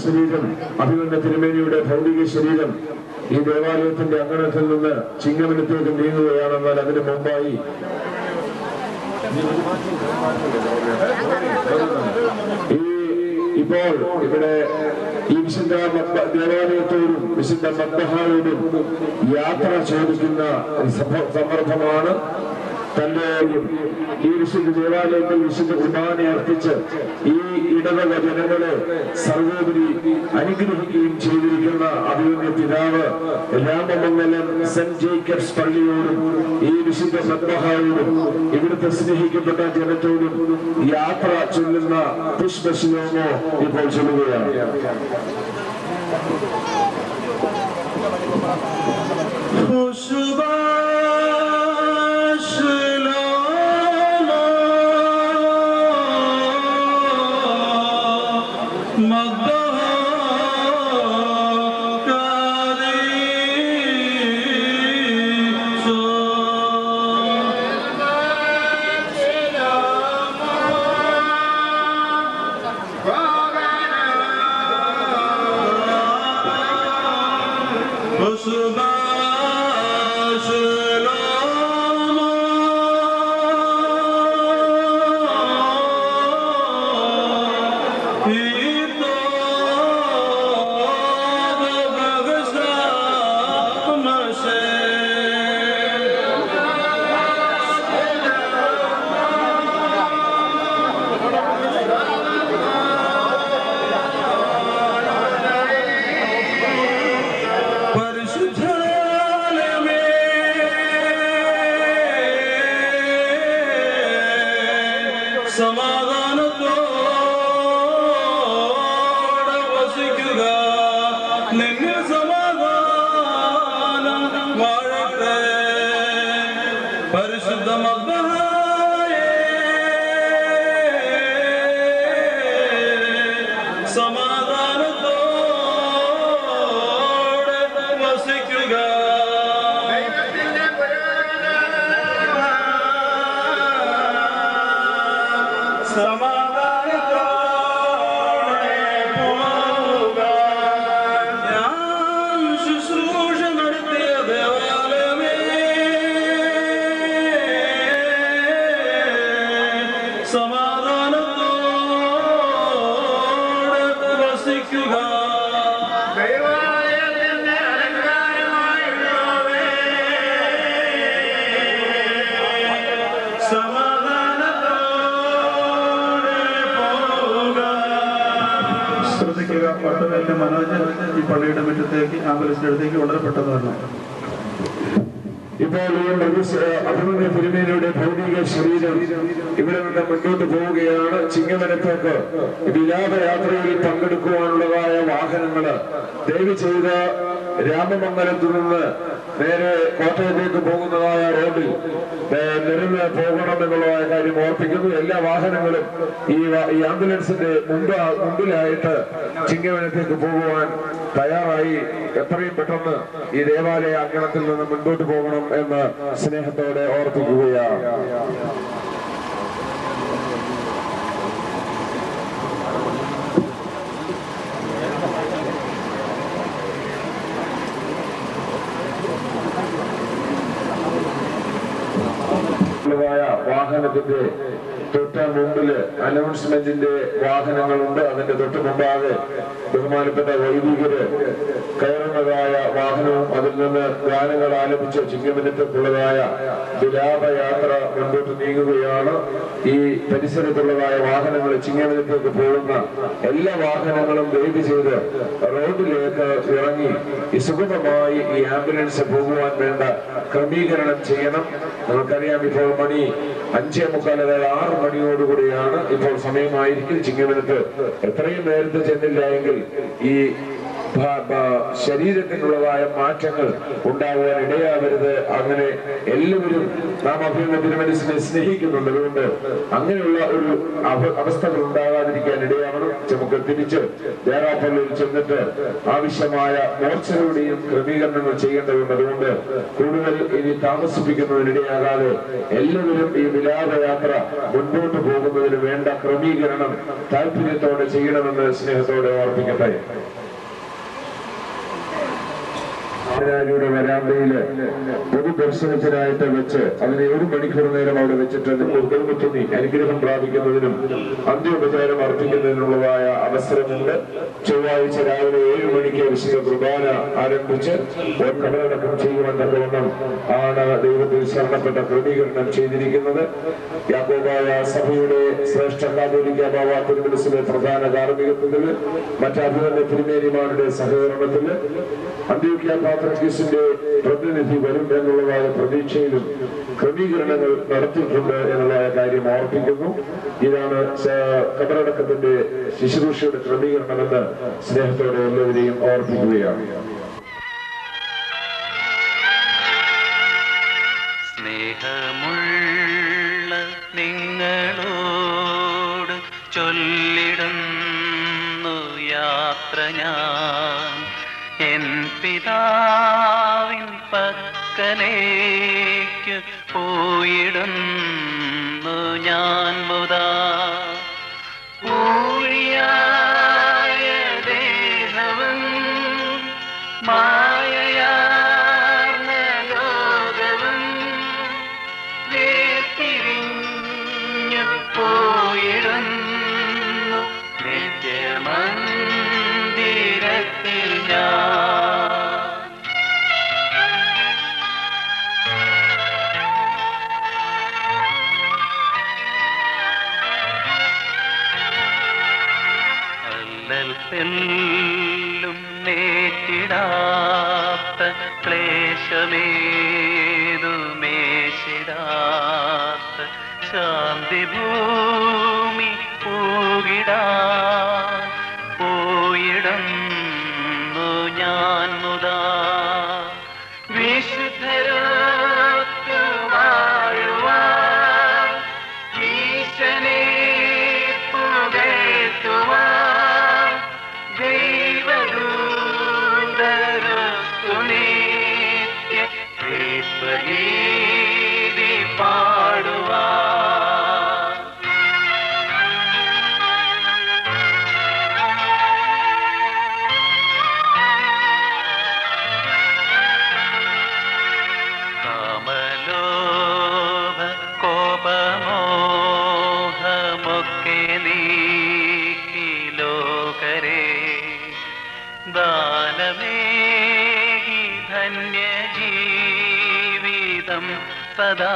ശരീരം, അഭിമന്യ തിരുമേനിയുടെ ഭൗതിക ശരീരം ഈ ദേവാലയത്തിന്റെ അങ്കണത്തിൽ നിന്ന് ചിങ്ങവനത്തേക്ക് നീങ്ങുകയാണെന്നാൽ അതിനു മുമ്പായി ഇപ്പോൾ ഇവിടെ ഈ വിശുദ്ധ ദേവാലയത്തോടും വിശുദ്ധ മദ്ബഹായോടും യാത്ര ചോദിക്കുന്ന സന്ദർഭമാണ്. തന്റെ ഈ വിശുദ്ധ ദേവാലയത്തിൽ വിശുദ്ധ കുർബാന അർപ്പിച്ച് ഈ ഇടവക ജനങ്ങളെ സർവോപരി അനുഗ്രഹിക്കുകയും ചെയ്തിരിക്കുന്ന അഭിമന്യ പിതാവ് രാമമംഗലം സെന്റ് ജേക്കബ്സ് പള്ളിയോടും ഈ വിശുദ്ധ മദ്ബഹായോടും ഇവിടുത്തെ സ്നേഹിക്കപ്പെട്ട ജനത്തോടും യാത്ര ചൊല്ലുന്ന പുഷ്പശിലോമോ ഇപ്പോൾ ചൊല്ലുകയാണ്. മനോജ് ഈ പള്ളിയുടെ മുറ്റത്തേക്ക് ആംബുലൻസിന്റെ അടുത്തേക്ക് വളരെ പെട്ടെന്ന് വരണം. ഇപ്പോൾ അഭിമന്യ തിരുമേനിയുടെ ഭൗതിക ശരീരം ഇവിടെ നിന്ന് മുന്നോട്ട് പോവുകയാണ്. ചിങ്ങവനത്തേക്ക് വിലാപയാത്രയിൽ പങ്കെടുക്കുവാനുള്ളതായ വാഹനങ്ങള് ദയവ് ചെയ്ത് രാമമംഗലത്തു നിന്ന് നേരെ കോട്ടയത്തേക്ക് പോകുന്നതായ റോഡിൽ നിരന്ന് പോകണമെന്നുള്ളതായ കാര്യം ഓർപ്പിക്കുന്നു. എല്ലാ വാഹനങ്ങളും ഈ ആംബുലൻസിന്റെ മുമ്പിലായിട്ട് ചിങ്ങവനത്തേക്ക് പോകുവാൻ തയ്യാറായി എത്രയും പെട്ടെന്ന് ഈ ദേവാലയ അങ്കണത്തിൽ നിന്ന് മുൻപോട്ട് പോകണം എന്ന് സ്നേഹത്തോടെ ഓർപ്പിക്കുകയാണ്. വാഹനത്തിന്റെ തൊട്ട് മുമ്പില് അനൗൺസ്മെന്റിന്റെ വാഹനങ്ങളുണ്ട്. അതിന്റെ തൊട്ട് മുമ്പാകെ ബഹുമാനപ്പെട്ട വൈദികര് കയറുന്നതായ വാഹനവും അതിൽ നിന്ന് ഗാനങ്ങൾ ആലപിച്ച് ചിങ്ങവനത്തേക്കുള്ളതായ വിലാപയാത്ര മുൻപോട്ട് നീങ്ങുകയാണ്. ഈ പരിസരത്തുള്ളതായ വാഹനങ്ങൾ ചിങ്ങവനത്തേക്ക് പോകുന്ന എല്ലാ വാഹനങ്ങളും ദയവ് ചെയ്ത് റോഡിലേക്ക് ഇറങ്ങി സുഗമമായി ഈ ആംബുലൻസ് പോകുവാൻ വേണ്ട ക്രമീകരണം ചെയ്യണം. നമുക്കറിയാം ഇപ്പോൾ മണി 5:45 അതായത് 6 മണിയോടുകൂടിയാണ് ഇപ്പോൾ സമയമായിരിക്കും. ചിങ്ങവനത്ത് എത്രയും നേരത്തെ ചെന്നില്ല എങ്കിൽ ഈ ശരീരത്തിനുള്ളതായ മാറ്റങ്ങൾ ഉണ്ടാകുവാൻ ഇടയാവരുത്. അങ്ങനെ എല്ലാവരും നാം അഭിനന്ദ തിരുമനസിനെ സ്നേഹിക്കുന്നുണ്ട്. അതുകൊണ്ട് അങ്ങനെയുള്ള ഒരു അവസ്ഥകൾ ഉണ്ടാകാതിരിക്കാൻ ഇടയാവണം. നമുക്ക് തിരിച്ച് ദേറാപ്പള്ളിയിൽ ചെന്നിട്ട് ആവശ്യമായ മോർച്ചകളുടെയും ക്രമീകരണങ്ങൾ ചെയ്യേണ്ടതുണ്ട്. അതുകൊണ്ട് കൂടുതൽ ഇനി താമസിപ്പിക്കുന്നതിനിടയാകാതെ എല്ലാവരും ഈ വിലാപയാത്ര മുൻപോട്ട് പോകുന്നതിന് വേണ്ട ക്രമീകരണം താല്പര്യത്തോടെ ചെയ്യണമെന്ന് സ്നേഹത്തോടെ ഓർമ്മിക്കട്ടെ. യുടെ വരാന്തയില് പൊതുദർശനത്തിനായിട്ട് വെച്ച് അതിനെ 1 മണിക്കൂർ നേരം അവിടെ വെച്ചിട്ട് നിങ്ങൾ കുടുംബത്തുനി അനുഗ്രഹം പ്രാപിക്കുന്നതിനും അന്ത്യോപചാരം അർപ്പിക്കുന്നതിനുള്ളതായ അവസരമുണ്ട്. ചൊവ്വാഴ്ച രാവിലെ 7 മണിക്ക് വിശുദ്ധ കുർബാന ആരംഭിച്ച് കബറടക്കം ചെയ്യുവാൻ തക്കവണ്ണം ആണ് ദൈവത്തിൽ ശരണപ്പെട്ട ക്രമീകരണം ചെയ്തിരിക്കുന്നത്. യാക്കോബായ സഭയുടെ ശ്രേഷ്ഠ കാതോലിക്ക ബാവ തിരുമനസിലെ പ്രധാന കാർമ്മികത്വത്തില് മറ്റഭിനന്ദ തിരുമേനിമാരുടെ സഹകരണത്തില് അന്ത്യോക്യ പാത്രിയർക്കീസിന്റെ പ്രതിനിധി വരും എന്നുള്ളതായ പ്രതീക്ഷയിലും ക്രമീകരണങ്ങൾ നടത്തിയിട്ടുണ്ട് എന്നുള്ളതായ കാര്യം ഓർപ്പിക്കുന്നു. ഇതാണ് കബറടക്കത്തിന്റെ ശുശ്രൂഷയുടെ ക്രമീകരണമെന്ന് സ്നേഹത്തോടെ എല്ലാവരെയും ഓർപ്പിക്കുകയാണ്. സ്നേഹമുള്ള നിങ്ങളോട് ചൊല്ലിടുന്നു യാത്ര ഞാൻ എൻ പിതാവിൻ പക്കലേക്ക് പോയിടുന്നു ഞാൻ മുതാ. ഊഴിയായ ദേഹവും മായയാർന്ന ലോകവും വേർപിരിഞ്ഞു പോയിടുന്നു നിത്യമന്ദിരത്തിൽ ഞാൻ. ും നേറ്റിടാത്ത ക്ലേശമേതുമേശിടാത്ത ശാന്തി ഭൂമി പൂകിടാൻ പോയിടുന്നു ഞാൻ മുതാ. വിശുദ്ധരൊത്തു വാഴുവാൻ ഈശനെ പുകഴ്ത്തുവാൻ ദൈവദൂതരൊത്തു നിത്യ ഗീതി പാടുവാൻ. കാമലോഭ കോപമോഹമൊക്കെ നീക്കി ലോകരെ ദാനമേകി ധന്യജീവിതം സദാ